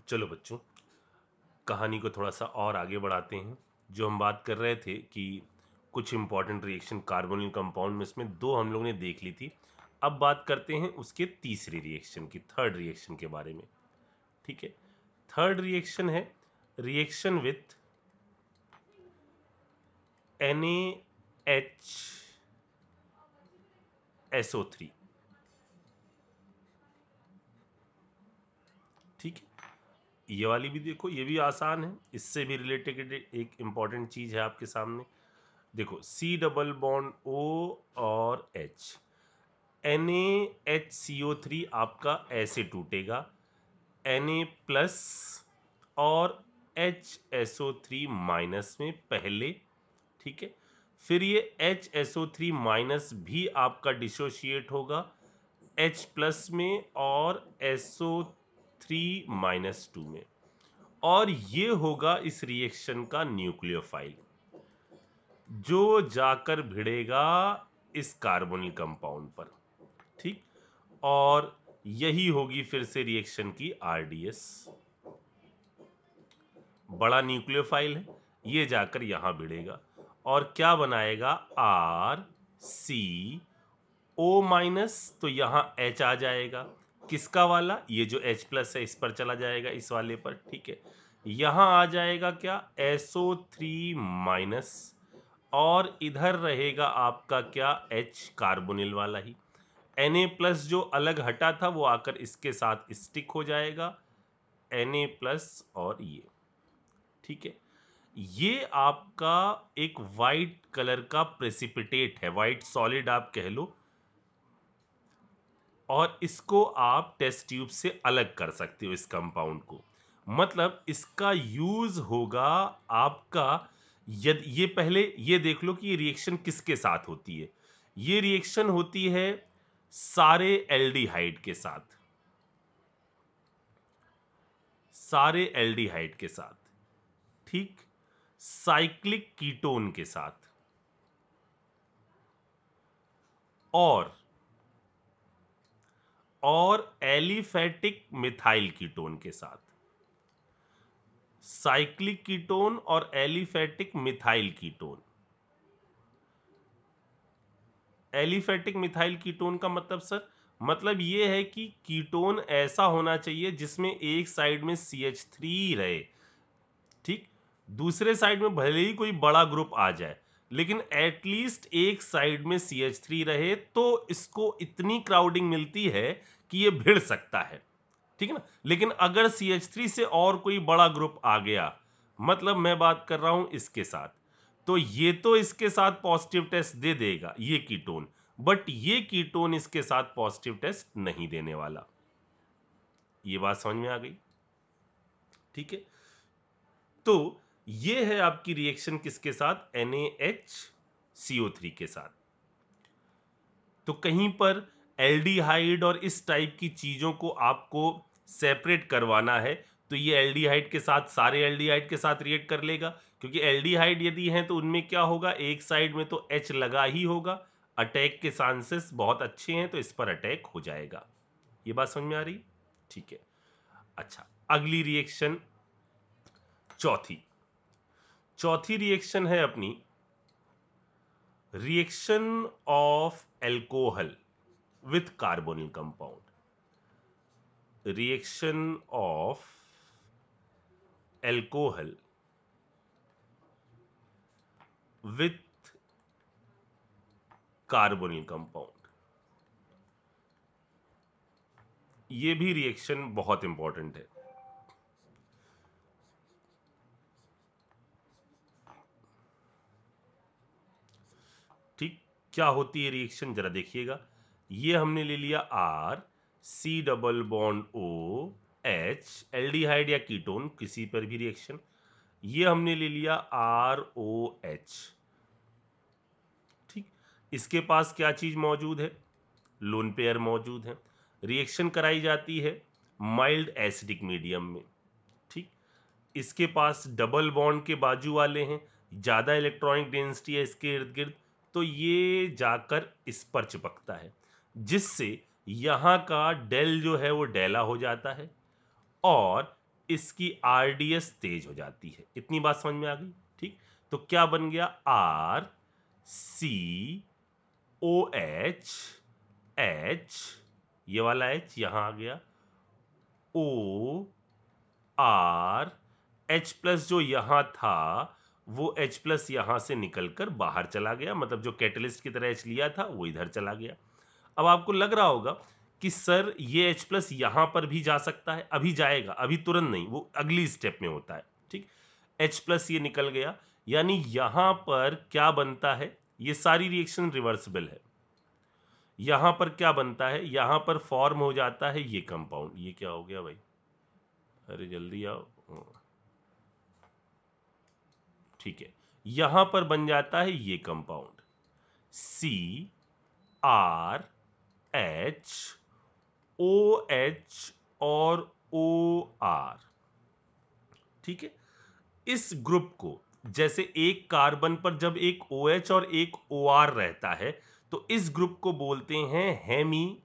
चलो बच्चों, कहानी को थोड़ा सा और आगे बढ़ाते हैं। जो हम बात कर रहे थे कि कुछ इंपॉर्टेंट रिएक्शन कार्बोनिल कंपाउंड में, इसमें दो हम लोग ने देख ली थी। अब बात करते हैं उसके तीसरी रिएक्शन की, थर्ड रिएक्शन के बारे में। ठीक है, थर्ड रिएक्शन है रिएक्शन विथ NaHSO3। ठीक है, ये वाली भी देखो, ये भी आसान है, इससे भी रिलेटेड एक इंपॉर्टेंट चीज है आपके सामने। देखो, C डबल बॉन्ड O और H, NaHCO3 आपका ऐसे टूटेगा, Na प्लस और HSO3 माइनस में पहले। ठीक है, फिर ये HSO3 माइनस भी आपका डिसोशिएट होगा H प्लस में और SO3 माइनस 2 में, और ये होगा इस रिएक्शन का न्यूक्लियोफाइल, जो जाकर भिड़ेगा इस कार्बोनिल कंपाउंड पर। ठीक, और यही होगी फिर से रिएक्शन की RDS। बड़ा न्यूक्लियोफाइल है, ये जाकर यहां भिड़ेगा और क्या बनाएगा, RCO माइनस, तो यहां H आ जाएगा, किसका वाला, ये जो H प्लस है इस पर चला जाएगा, इस वाले पर। ठीक है, यहां आ जाएगा क्या, SO3 माइनस, और इधर रहेगा आपका क्या, H कार्बोनिल वाला ही। Na प्लस जो अलग हटा था वो आकर इसके साथ स्टिक हो जाएगा, Na प्लस और ये। ठीक है, ये आपका एक वाइट कलर का प्रेसिपिटेट है, वाइट सॉलिड आप कह लो, और इसको आप टेस्ट ट्यूब से अलग कर सकते हो इस कंपाउंड को। मतलब इसका यूज होगा आपका, यदि ये पहले ये देख लो कि ये रिएक्शन किसके साथ होती है। ये रिएक्शन होती है सारे एल्डिहाइड के साथ, सारे एल्डिहाइड के साथ। ठीक, साइक्लिक कीटोन के साथ, और एलिफैटिक मिथाइल कीटोन के साथ। साइक्लिक कीटोन और aliphatic methyl ketone. Aliphatic methyl ketone का मतलब सर, मतलब ये है कि कीटोन ऐसा होना चाहिए जिसमें एक साइड में CH3 रहे। ठीक, दूसरे साइड में भले ही कोई बड़ा ग्रुप आ जाए, लेकिन एटलीस्ट एक साइड में CH3 रहे, तो इसको इतनी क्राउडिंग मिलती है कि ये भिड़ सकता है। ठीक है ना, लेकिन अगर CH3 से और कोई बड़ा ग्रुप आ गया, मतलब मैं बात कर रहा हूं इसके साथ, तो ये तो इसके साथ पॉजिटिव टेस्ट दे देगा ये कीटोन, बट ये कीटोन इसके साथ पॉजिटिव टेस्ट नहीं देने वाला। ये बात समझ में आ गई। ठीक है, तो ये है आपकी रिएक्शन किसके साथ, NaHCO3 के साथ। तो कहीं पर एल्डिहाइड और इस टाइप की चीजों को आपको सेपरेट करवाना है, तो ये एल्डिहाइड के साथ, सारे एल्डिहाइड के साथ रिएक्ट कर लेगा, क्योंकि एल्डिहाइड यदि हैं तो उनमें क्या होगा, एक साइड में तो H लगा ही होगा, अटैक के चांसेस बहुत अच्छे हैं, तो इस पर अटैक हो जाएगा। ये बात समझ में आ रही। ठीक है, अच्छा, अगली रिएक्शन, चौथी चौथी रिएक्शन है अपनी reaction of alcohol with carbonyl compound. Reaction of alcohol with carbonyl compound. ये भी रिएक्शन बहुत इंपॉर्टेंट है। ठीक, क्या होती है रिएक्शन, जरा देखिएगा। ये हमने ले लिया R, C double bond O H, aldehyde या कीटोन किसी पर भी रिएक्शन। ये हमने ले लिया ROH। ठीक, इसके पास क्या चीज मौजूद है, लोन पेयर मौजूद है। रिएक्शन कराई जाती है माइल्ड एसिडिक मीडियम में। ठीक, इसके पास डबल बॉन्ड के बाजू वाले हैं, ज़्यादा इलेक्ट्रॉनिक डेंसिटी है इसके इर्द गिर्द, तो ये जाकर इस पर चिपकता है, जिससे यहाँ का डेल जो है वो डेला हो जाता है, और इसकी आरडीएस तेज हो जाती है। इतनी बात समझ में आ गई? ठीक, तो क्या बन गया? R C O H H, ये वाला एच यहां आ गया, ओ आर एच प्लस जो यहां था वो एच प्लस यहां से निकलकर बाहर चला गया, मतलब जो कैटलिस्ट की तरह एच लिया था वो इधर चला गया। अब आपको लग रहा होगा कि सर ये H प्लस यहां पर भी जा सकता है। अभी जाएगा, अभी तुरंत नहीं, वो अगली स्टेप में होता है। ठीक, H प्लस ये निकल गया, यानी यहां पर क्या बनता है? ये सारी रिएक्शन रिवर्सिबल है। यहां पर क्या बनता है? यहां पर फॉर्म हो जाता है ये कंपाउंड। ये क्या हो गया भाई? अरे जल्दी आओ। ठीक है, यहां पर बन जाता है ये compound C R H O H और ओ आर। ठीक है, इस ग्रुप को, जैसे एक कार्बन पर जब एक OH और एक OR रहता है तो इस ग्रुप को बोलते हैं Hemy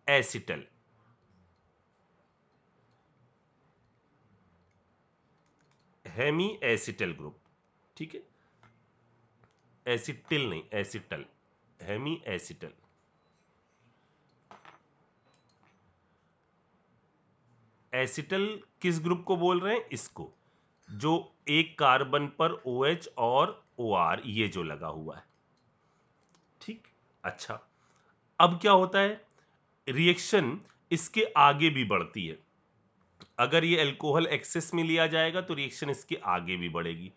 acetal. Hemiacetal group. ठीक है, एसिटिल नहीं, एसिटल, हेमी एसिटल। एसिटल किस ग्रुप को बोल रहे हैं? इसको, जो एक कार्बन पर OH और OR ये जो लगा हुआ है। ठीक, अच्छा, अब क्या होता है? रिएक्शन इसके आगे भी बढ़ती है। अगर ये अल्कोहल एक्सेस में लिया जाएगा तो रिएक्शन इसके आगे भी बढ़ेगी।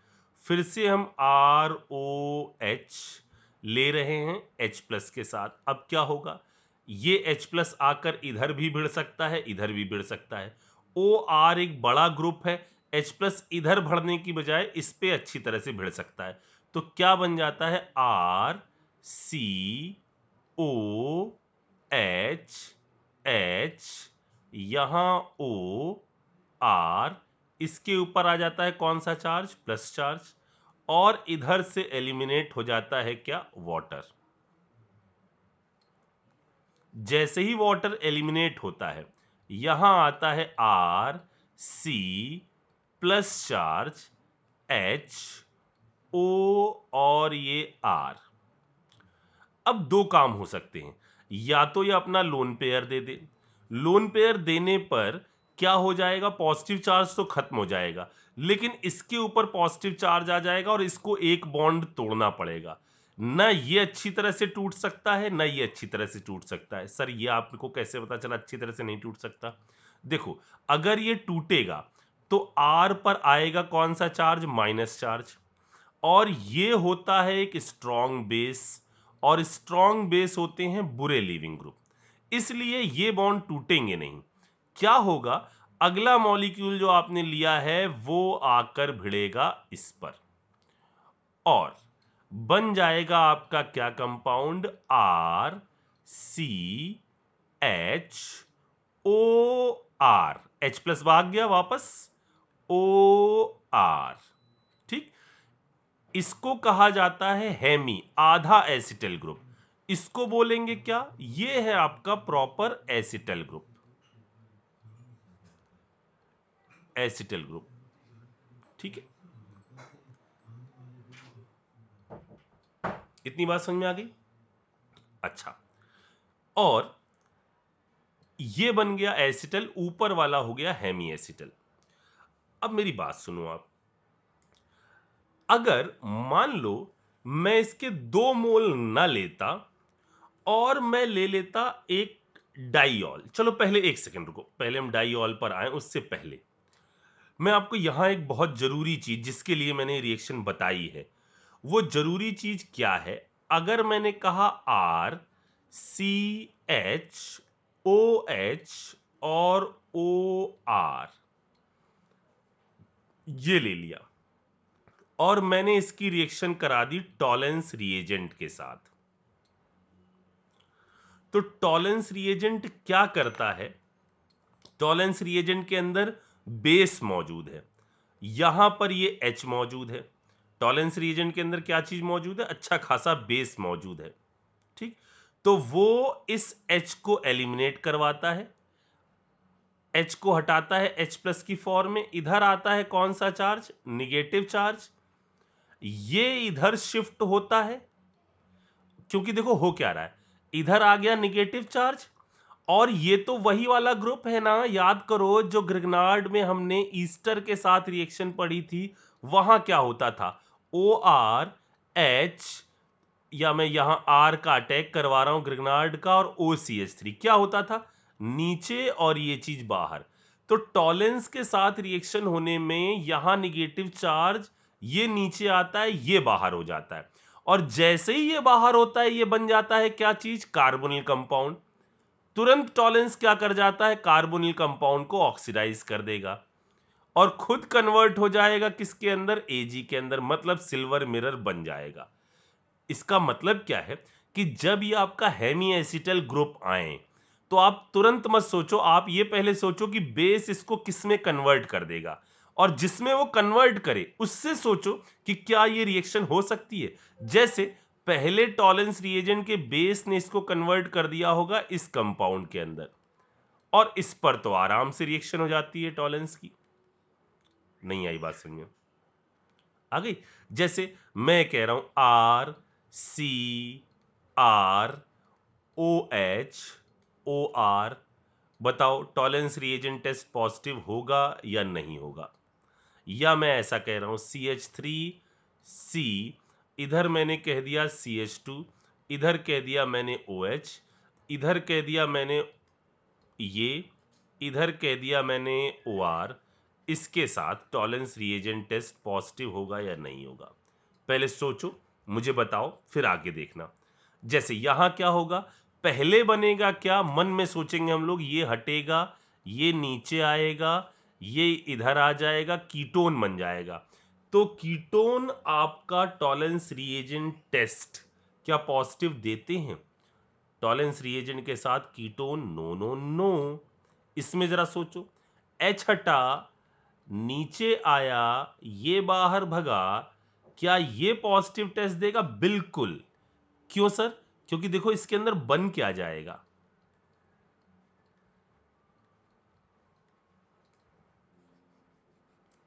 फिर से हम ROH ले रहे हैं H प्लस के साथ। अब क्या होगा? ये H प्लस आकर इधर भी भिड़ सकता है, इधर भी भिड़ सकता है। OR एक बड़ा ग्रुप है, H प्लस इधर बढ़ने की बजाय इस पे अच्छी तरह से भिड़ सकता है। तो क्या बन जाता है? RCOH, यहां O R, इसके ऊपर आ जाता है कौन सा चार्ज? प्लस चार्ज, और इधर से एलिमिनेट हो जाता है क्या? वाटर। जैसे ही वाटर एलिमिनेट होता है यहां आता है R C plus charge H O और ये R। अब दो काम हो सकते हैं, या तो ये अपना लोन पेयर दे दे। लोन पेयर देने पर क्या हो जाएगा? पॉजिटिव चार्ज तो खत्म हो जाएगा, लेकिन इसके ऊपर पॉजिटिव चार्ज आ जाएगा और इसको एक बॉन्ड तोड़ना पड़ेगा। ना ये अच्छी तरह से टूट सकता है, ना ये अच्छी तरह से टूट सकता है। सर ये आपको कैसे पता चला अच्छी तरह से नहीं टूट सकता? देखो, अगर ये टूटेगा तो आर पर आएगा कौन सा चार्ज? Minus charge. और ये होता है एक स्ट्रॉन्ग बेस, और स्ट्रॉन्ग बेस होते हैं बुरे लीविंग ग्रुप, इसलिए ये बॉन्ड टूटेंगे नहीं। क्या होगा? अगला मॉलिक्यूल जो आपने लिया है वो आकर भिड़ेगा इस पर और बन जाएगा आपका क्या कंपाउंड? RCHOR। H प्लस भाग गया वापस, OR। ठीक, इसको कहा जाता है हेमी, आधा एसिटल ग्रुप। इसको बोलेंगे क्या? ये है आपका proper acetal group, acetal group. ठीक है, इतनी बात समझ में आ गई? अच्छा, और ये बन गया एसिटल, ऊपर वाला हो गया हेमी एसिटल। अब मेरी बात सुनो आप, अगर मान लो मैं इसके 2 मोल ना लेता और मैं ले लेता एक डाइऑल। चलो पहले 1 सेकंड रुको, पहले हम डाइऑल पर आए उससे पहले मैं आपको यहां एक बहुत जरूरी चीज, जिसके लिए मैंने रिएक्शन बताई है, वो जरूरी चीज क्या है? अगर मैंने कहा RCHOH और OR ये ले लिया और मैंने इसकी रिएक्शन करा दी टॉलेंस रिएजेंट के साथ, तो टॉलेंस रिएजेंट क्या करता है? टॉलेंस रिएजेंट के अंदर बेस मौजूद है, यहां पर ये H मौजूद है। टॉलेंस रिएजेंट के अंदर क्या चीज मौजूद है? अच्छा खासा बेस मौजूद है। ठीक, तो वो इस H को एलिमिनेट करवाता है। H को हटाता है H प्लस की फॉर्म में, इधर आता है कौन सा चार्ज, निगेटिव चार्ज, ये इधर शिफ्ट होता है, क्योंकि देखो हो क्या रहा है, इधर आ गया निगेटिव चार्ज, और ये तो वही वाला ग्रुप है ना, याद करो जो ग्रिग्नार्ड में हमने ईस्टर के साथ रिएक्शन पढ़ी थी, वहां क्या होता था, OR H, या मैं यहां R का अटैक करवा रहा हूं ग्रिग्नार्ड का, और OCH3 क्या होता था, नीचे और ये चीज बाहर। तो टॉलेंस के साथ रिएक्शन होने में यहां निगेटिव चार्ज ये नीचे आता है, ये बाहर हो जाता है, और जैसे ही ये बाहर होता है ये बन जाता है क्या चीज, कार्बोनिल कंपाउंड। तुरंत टॉलेंस क्या कर जाता है, कार्बोनिल कंपाउंड को ऑक्सीडाइज कर देगा और खुद कन्वर्ट हो जाएगा किसके अंदर, Ag के अंदर, मतलब सिल्वर मिरर बन जाएगा। इसका मतलब क्या है कि जब ये आपका हेमी एसिटल ग्रुप आए तो आप तुरंत मत सोचो, आप ये पहले सोचो कि बेस इसको किस में कन्वर्ट कर देगा, और जिसमें वो कन्वर्ट करे उससे सोचो कि क्या ये रिएक्शन हो सकती है। जैसे पहले टॉलेंस रिएजेंट के बेस ने इसको कन्वर्ट कर दिया होगा इस कंपाउंड के अंदर, और इस पर तो आराम से रिएक्शन हो जाती है टॉलेंस की। नहीं आई बात समझ में, आ गई। जैसे मैं कह रहा हूं RCrOHOR, बताओ टॉलेंस रिएजेंट टेस्ट पॉजिटिव होगा या नहीं होगा। या मैं ऐसा कह रहा हूं CH3C, इधर मैंने कह दिया CH2, इधर कह दिया मैंने OH, इधर कह दिया मैंने ये, इधर कह दिया मैंने OR, इसके साथ टॉलेंस रिएजेंट टेस्ट पॉजिटिव होगा या नहीं होगा। पहले सोचो, मुझे बताओ, फिर आगे देखना। जैसे यहां क्या होगा, पहले बनेगा क्या, मन में सोचेंगे हम लोग, ये हटेगा, ये नीचे आएगा, ये इधर आ जाएगा, कीटोन बन जाएगा। तो कीटोन आपका टॉलेंस रिएजेंट टेस्ट क्या पॉजिटिव देते हैं, टॉलेंस रिएजेंट के साथ कीटोन नो नो नो। इसमें जरा सोचो, H हटा, नीचे आया, ये बाहर भगा, क्या ये पॉजिटिव टेस्ट देगा, बिल्कुल। क्यों सर, क्योंकि देखो इसके अंदर बन क्या जाएगा,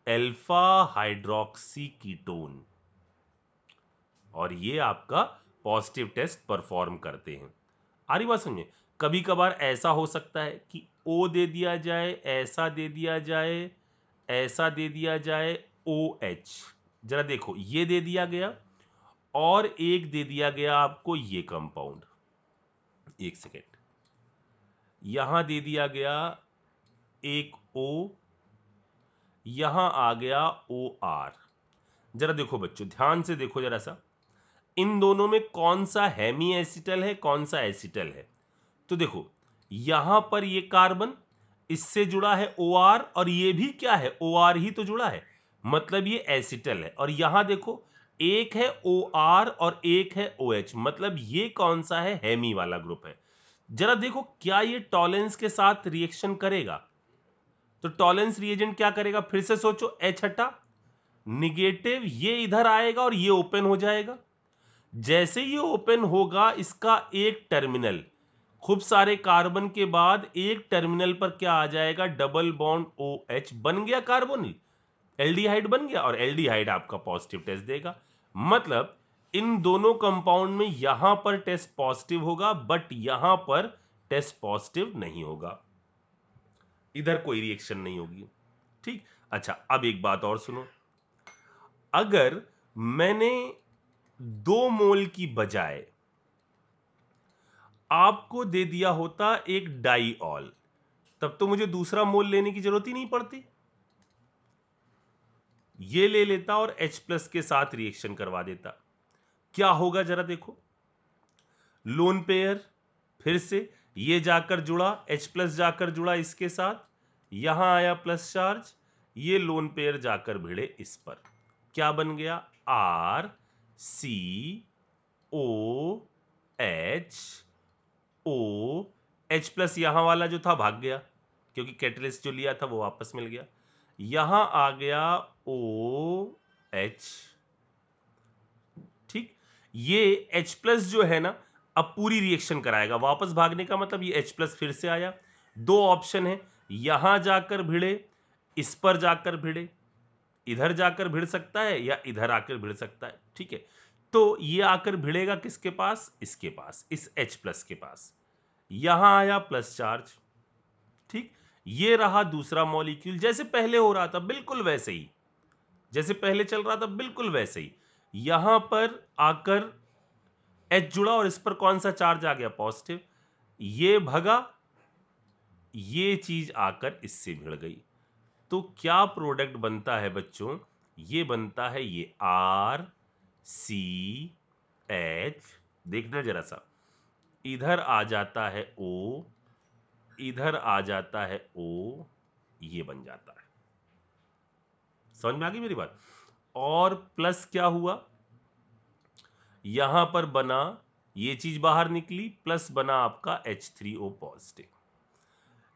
अल्फा हाइड्रोक्सी कीटोन, और ये आपका पॉजिटिव टेस्ट परफॉर्म करते हैं। आ रही बात समझे। कभी कभार ऐसा हो सकता है कि O दे दिया जाए, ऐसा दे दिया जाए, ऐसा दे दिया जाए, OH, जरा देखो ये दे दिया गया, और एक दे दिया गया आपको ये कंपाउंड, एक सेकेंड, यहां दे दिया गया एक O, यहां आ गया OR। जरा देखो बच्चों, ध्यान से देखो जरा सा, इन दोनों में कौन सा हेमी एसिटल है, कौन सा एसिटल है। तो देखो यहां पर ये कार्बन इससे जुड़ा है OR, और ये भी क्या है, OR ही तो जुड़ा है, मतलब ये एसिटल है। और यहां देखो एक है OR और एक है OH, मतलब ये कौन सा है, हेमी वाला ग्रुप है। जरा देखो क्या ये टॉलेंस के साथ रिएक्शन करेगा, तो टॉलेंस रिएजेंट क्या करेगा, फिर से सोचो, H हटा, निगेटिव ये इधर आएगा और ये ओपन हो जाएगा। जैसे ये ओपन होगा, इसका एक टर्मिनल, खूब सारे कार्बन के बाद एक टर्मिनल पर क्या आ जाएगा, डबल बॉन्ड OH बन गया, कार्बोनिल एल्डिहाइड बन गया, और एल्डिहाइड आपका पॉजिटिव टेस्ट देगा। मतलब इन दोनों कंपाउंड में यहां पर टेस्ट पॉजिटिव होगा, बट यहां पर टेस्ट पॉजिटिव नहीं होगा, इधर कोई रिएक्शन नहीं होगी। ठीक, अच्छा अब एक बात और सुनो, अगर मैंने 2 मोल की बजाय आपको दे दिया होता एक डाईऑल, तब तो मुझे दूसरा मोल लेने की जरूरत ही नहीं पड़ती, ये ले लेता और H प्लस के साथ रिएक्शन करवा देता। क्या होगा जरा देखो, लोन पेयर, फिर से ये जाकर जुड़ा, H प्लस जाकर जुड़ा इसके साथ, यहां आया प्लस चार्ज, ये लोन पेयर जाकर भिड़े इस पर, क्या बन गया, RCOH, H प्लस यहां वाला जो था भाग गया, क्योंकि कैटलिस्ट जो लिया था वो वापस मिल गया, यहां आ गया OH। ठीक, ये H प्लस जो है ना, अब पूरी रिएक्शन कराएगा, वापस भागने का मतलब ये H प्लस फिर से आया। दो ऑप्शन है, यहां जाकर भिड़े, इस पर जाकर भिड़े, इधर जाकर भिड़ सकता है या इधर आकर भिड़ सकता है, ठीक है। तो ये आकर भिड़ेगा किसके पास, इसके पास, इस H प्लस के पास, यहां आया प्लस चार्ज, ठीक। ये रहा दूसरा मॉलिक्यूल, जैसे पहले हो रहा था बिल्कुल वैसे ही, जैसे पहले चल रहा था बिल्कुल वैसे ही। यहां पर आकर H जुड़ा और इस पर कौन सा चार्ज आ गया, पॉजिटिव। ये भगा, ये चीज आकर इससे भिड़ गई। तो क्या प्रोडक्ट बनता है बच्चों, ये बनता है ये RCH, देखना जरा सा, इधर आ जाता है O, इधर आ जाता है O, ये बन जाता है। समझ में आ गई मेरी बात। और प्लस क्या हुआ, यहां पर बना, ये चीज बाहर निकली, प्लस बना आपका H3O पॉजिटिव।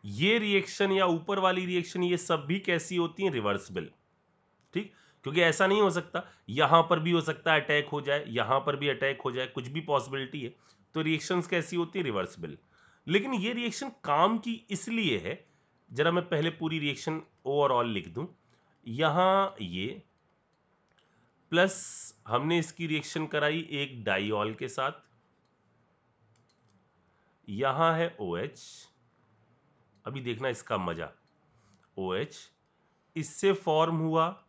ये रिएक्शन या ऊपर वाली रिएक्शन, ये सब भी कैसी होती हैं, रिवर्सिबल, ठीक। क्योंकि ऐसा नहीं हो सकता, यहां पर भी हो सकता है अटैक हो जाए, यहां पर भी अटैक हो जाए, कुछ भी पॉसिबिलिटी है। तो रिएक्शंस कैसी होती है, रिवर्सिबल। लेकिन ये रिएक्शन काम की इसलिए है, जरा मैं पहले पूरी रिएक्शन ओवरऑल लिख दूं। यहां ये प्लस, हमने इसकी रिएक्शन कराई एक डाइऑल के साथ, यहां है OH, अभी देखना इसका मजा, OH, इससे फॉर्म हुआ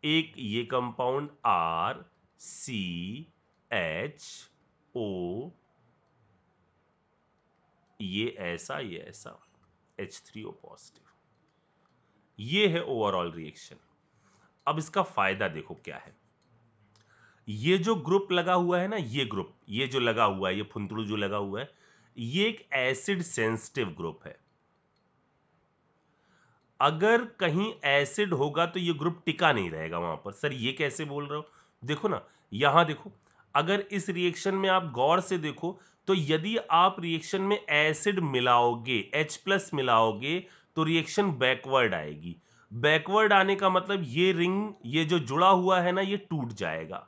एक ये कंपाउंड RCHO, ये ऐसा H3O पॉजिटिव। ये है ओवरऑल रिएक्शन। अब इसका फायदा देखो क्या है, ये जो ग्रुप लगा हुआ है ना, ये ग्रुप, ये जो लगा हुआ है, ये फुंतड़ू जो लगा हुआ है, ये एक एसिड सेंसिटिव ग्रुप है। अगर कहीं एसिड होगा तो ये ग्रुप टिका नहीं रहेगा वहां पर। सर ये कैसे बोल रहे हो, देखो ना, यहां देखो, अगर इस रिएक्शन में आप गौर से देखो, तो यदि आप रिएक्शन में एसिड मिलाओगे, H प्लस मिलाओगे, तो रिएक्शन बैकवर्ड आएगी। बैकवर्ड आने का मतलब ये रिंग, ये जो जुड़ा हुआ है ना, ये टूट जाएगा,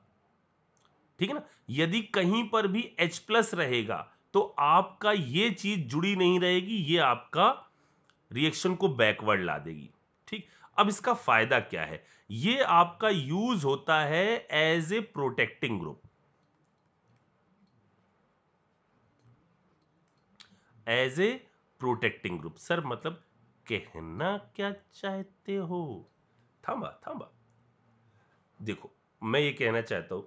ठीक है ना। यदि कहीं पर भी H प्लस रहेगा तो आपका ये चीज जुड़ी नहीं रहेगी, ये आपका रिएक्शन को बैकवर्ड ला देगी, ठीक। अब इसका फायदा क्या है, ये आपका यूज होता है as a protecting group, as a protecting group. Sir मतलब कहना क्या चाहते हो, थांबा थांबा, देखो मैं ये कहना चाहता हूं,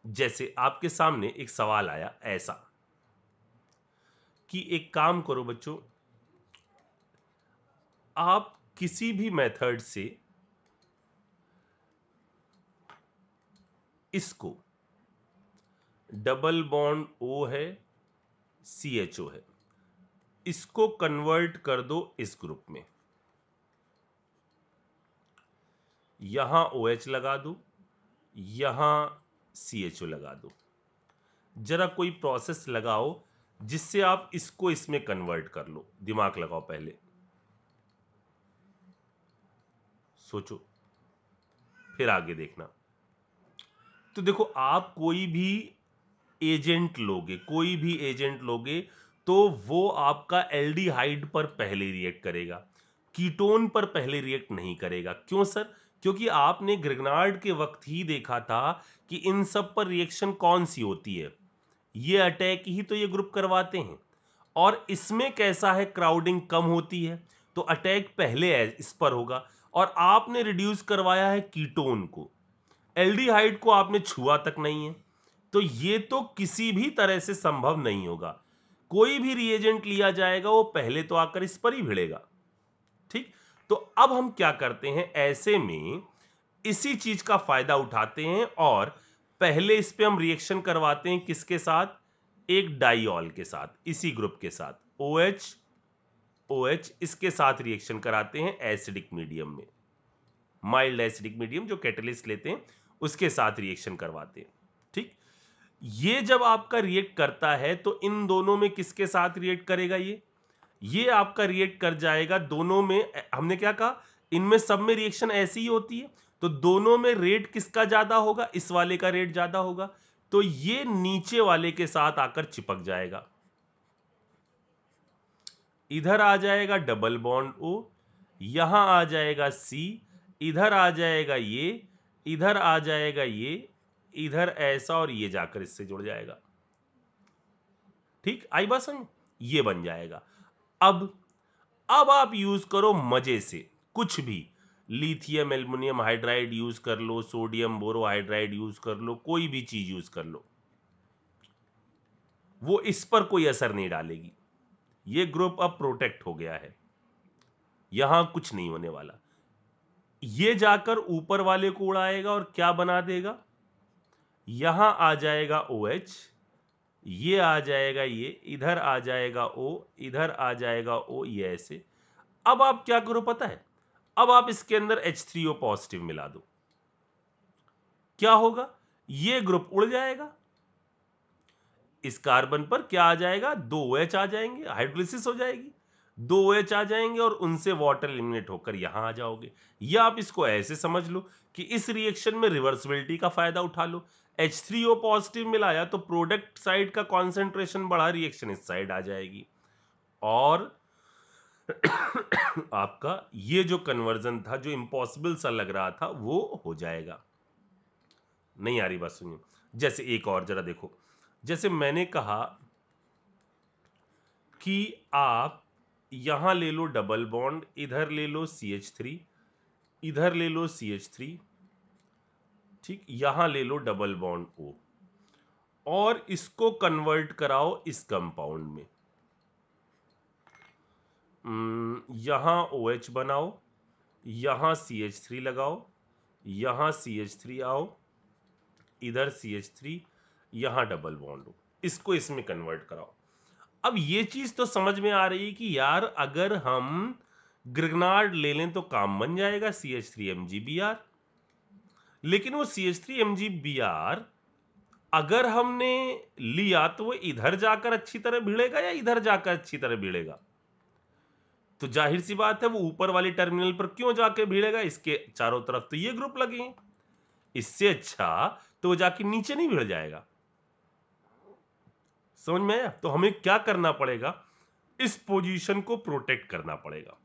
जैसे आपके सामने एक सवाल आया ऐसा कि एक काम करो बच्चों, आप किसी भी मेथड से इसको, डबल बॉन्ड O है, CHO है, इसको कन्वर्ट कर दो इस ग्रुप में, यहां OH लगा दो, यहां CHO लगा दो। जरा कोई प्रोसेस लगाओ जिससे आप इसको इसमें कन्वर्ट कर लो, दिमाग लगाओ पहले, सोचो, फिर आगे देखना। तो देखो, आप कोई भी एजेंट लोगे, कोई भी एजेंट लोगे, तो वो आपका एल्डिहाइड पर पहले रिएक्ट करेगा, कीटोन पर पहले रिएक्ट नहीं करेगा। क्यों सर, क्योंकि आपने ग्रिग्नार्ड के वक्त ही देखा था कि इन सब पर रिएक्शन कौन सी होती है, ये अटैक ही तो ये ग्रुप करवाते हैं। और इसमें कैसा है, क्राउडिंग कम होती है, तो अटैक पहले इस पर होगा। और आपने रिड्यूस करवाया है कीटोन को, एल्डिहाइड को आपने छुआ तक नहीं है, तो ये तो किसी भी तरह से संभव नहीं होगा। कोई भी रिएजेंट लिया जाएगा वो पहले तो आकर इस पर ही भिड़ेगा, ठीक। तो अब हम क्या करते हैं, ऐसे में इसी चीज का फायदा उठाते हैं और पहले इस पे हम रिएक्शन करवाते हैं, किसके साथ, एक डाइऑल के साथ, इसी ग्रुप के साथ, OH OH, इसके साथ रिएक्शन कराते हैं एसिडिक मीडियम में, माइल्ड एसिडिक मीडियम जो कैटलिस्ट लेते हैं उसके साथ रिएक्शन करवाते हैं, ठीक। ये जब आपका रिएक्ट करता है तो इन दोनों में किसके साथ रिएक्ट करेगा, ये आपका रिएक्ट कर जाएगा दोनों में। हमने क्या कहा, इनमें सब में रिएक्शन ऐसी ही होती है, तो दोनों में रेट किसका ज्यादा होगा, इस वाले का रेट ज्यादा होगा, तो ये नीचे वाले के साथ आकर चिपक जाएगा। इधर आ जाएगा डबल बॉन्ड O, यहां आ जाएगा C, इधर आ जाएगा ये, इधर आ जाएगा ये, इधर ऐसा और ये जाकर इससे जुड़ जाएगा। ठीक, आई बात समझ? ये बन जाएगा। अब आप यूज करो मजे से कुछ भी, लिथियम एल्युमिनियम हाइड्राइड यूज कर लो, सोडियम बोरोहाइड्राइड यूज कर लो, कोई भी चीज यूज कर लो, वो इस पर कोई असर नहीं डालेगी। ये ग्रुप अब प्रोटेक्ट हो गया है, यहां कुछ नहीं होने वाला। ये जाकर ऊपर वाले को उड़ाएगा और क्या बना देगा, यहां आ जाएगा OH, ये आ जाएगा, ये इधर आ जाएगा O, इधर आ जाएगा O, ये ऐसे। अब आप क्या करो पता है, अब आप इसके अंदर H3O पॉजिटिव मिला दो, क्या होगा, ये ग्रुप उड़ जाएगा, इस कार्बन पर क्या आ जाएगा, 2 OH आ जाएंगे, हाइड्रोलिसिस हो जाएगी, 2 OH आ जाएंगे और उनसे वाटर एलिमिनेट होकर यहां आ जाओगे। या आप इसको ऐसे समझ लो कि इस रिएक्शन में रिवर्सिबिलिटी का फायदा उठा लो, H3O पॉजिटिव मिलाया तो प्रोडक्ट साइड का कॉन्सेंट्रेशन बढ़ा, रिएक्शन इस साइड आ जाएगी और आपका ये जो कन्वर्जन था, जो इम्पॉसिबल सा लग रहा था, वो हो जाएगा। नहीं आ रही बात, सुनिए। जैसे एक और जरा देखो, जैसे मैंने कहा कि आप यहां ले लो डबल बॉन्ड, इधर ले लो CH3, इधर ले लो CH3, ठीक, यहां ले लो डबल बॉन्ड O और इसको कन्वर्ट कराओ इस कंपाउंड में। यहां OH बनाओ, यहां CH3 लगाओ, यहां CH3 आओ, इधर CH3, यहां डबल बॉन्ड हो, इसको इसमें कन्वर्ट कराओ। अब ये चीज तो समझ में आ रही है कि यार अगर हम ग्रिग्नार्ड ले लें तो काम बन जाएगा, CH3MgBr। लेकिन वो CH3MgBr अगर हमने लिया तो वो इधर जाकर अच्छी तरह भिड़ेगा या इधर जाकर अच्छी तरह भिड़ेगा, तो जाहिर सी बात है वो ऊपर वाली टर्मिनल पर क्यों जाके भिड़ेगा, इसके चारों तरफ तो ये ग्रुप लगे हैं, इससे अच्छा तो वो जाके नीचे नहीं भिड़ जाएगा। समझ में आया? तो हमें क्या करना पड़ेगा, इस पोजीशन को प्रोटेक्ट करना पड़ेगा।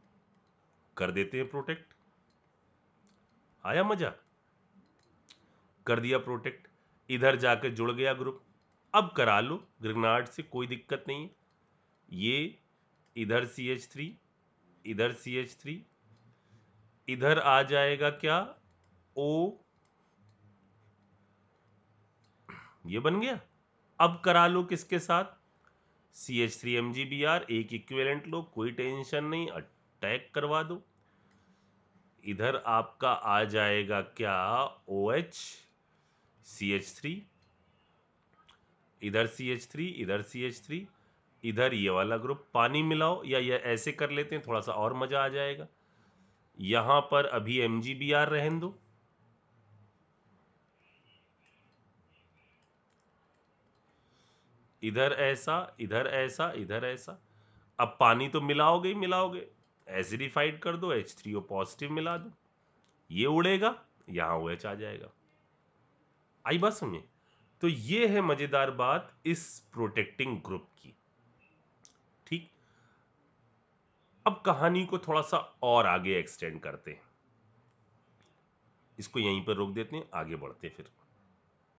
कर देते हैं प्रोटेक्ट, आया मजा, कर दिया प्रोटेक्ट, इधर जाकर जुड़ गया ग्रुप। अब करा लो ग्रिग्नार्ड से, कोई दिक्कत नहीं है। ये इधर CH3, इधर CH3, इधर आ जाएगा क्या, O, ये बन गया। अब करा लो किसके साथ, CH3MgBr, एक इक्विवेलेंट लो, कोई टेंशन नहीं, अटैक करवा दो। इधर आपका आ जाएगा क्या, OH, CH3, इधर CH3, इधर CH3, इधर ये वाला ग्रुप, पानी मिलाओ, या ये ऐसे कर लेते हैं थोड़ा सा और मजा आ जाएगा। यहां पर अभी MgBr रहने दो, इधर ऐसा, इधर ऐसा, इधर ऐसा। अब पानी तो मिलाओगे ही मिलाओगे, एसिडिफाइड कर दो, H3O पॉजिटिव मिला दो, ये उड़ेगा, यहां OH आ जाएगा। आई बात समझे? तो ये है मजेदार बात इस प्रोटेक्टिंग ग्रुप की। ठीक, अब कहानी को थोड़ा सा और आगे एक्सटेंड करते हैं, इसको यहीं पर रोक देते हैं, आगे बढ़ते हैं फिर।